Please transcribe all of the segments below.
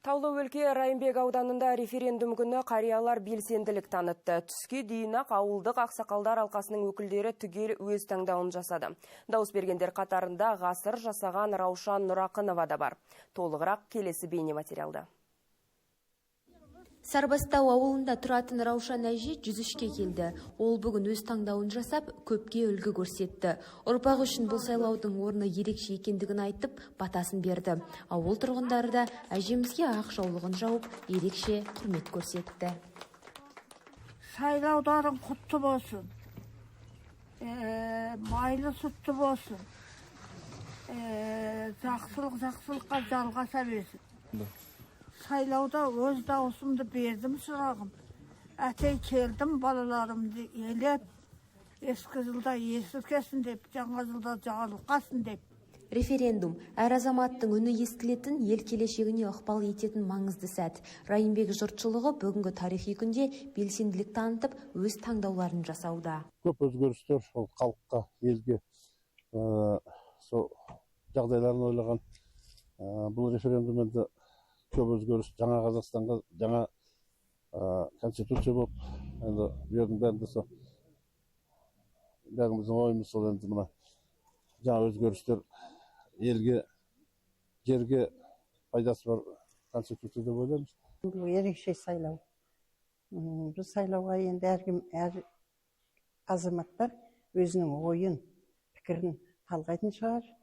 Таулы өлке Райымбек ауданында референдум күні қариялар белсенділік танытты. Түске дейін ақ ауылдық ақсақалдар алқасының өкілдері түгел өз таңдауын жасады. Дауыс бергендер қатарында ғасыр жасаған Раушан Нұрақынова да бар. Толығырақ келесі бейне материалда. Сарбастау ауылында тұратын Раушан әже 103-ке келді. Ол бүгін өз таңдауын жасап, көпке үлгі көрсетті. Ұрпақ үшін бұл сайлаудың орны ерекше екендігін айтып, батасын берді. Ауыл тұрғындары да әжемізге ақ жаулығын жауып, ерекше құрмет көрсетті. Сайлаударың құтты болсын. Майлы сүтті болсын. Жақсылыққа жалғаса берсін. Сайлауда өз дауысымды бердім сұрағым. Әтей келдім балаларымды елеп, ескі жылда есіркесін деп, жаңа жылда жағылқасын деп. Референдум әр азаматтың үні естілетін, ел келешегіне ықпал ететін маңызды сәт. Райымбек жұртшылығы бүгінгі тарихи күнде белсенділік танытып, өз таңдауларын жасауда. Көп өзгерістер халыққа, елге сол жағдайларын ойлаған бұл референдум енді көп өзгеріс, жаңа Қазақстанға жаңа конституция болып, енді бердің бәрінде сол бәріміздің ойымыз сол енді мына жаңа өзгерістер елге, жерге пайдасы бар конституция деп ойлаймыз. Бұл ерекше сайлау. Бұл сайлауға енді әр азаматтар өзінің ойын, пікірін талқылайтын шығар.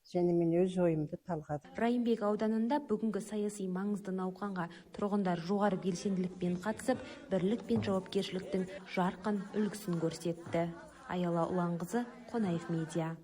Және мен өз ойымды талқыладым. Райымбек ауданында бүгінгі саяси маңызды науқанға тұрғындар жоғары белсенділікпен қатысып, бірлік пен жауапкершіліктің жарқын үлгісін көрсетті. Аяла Ұланқызы, Қонаев медиа.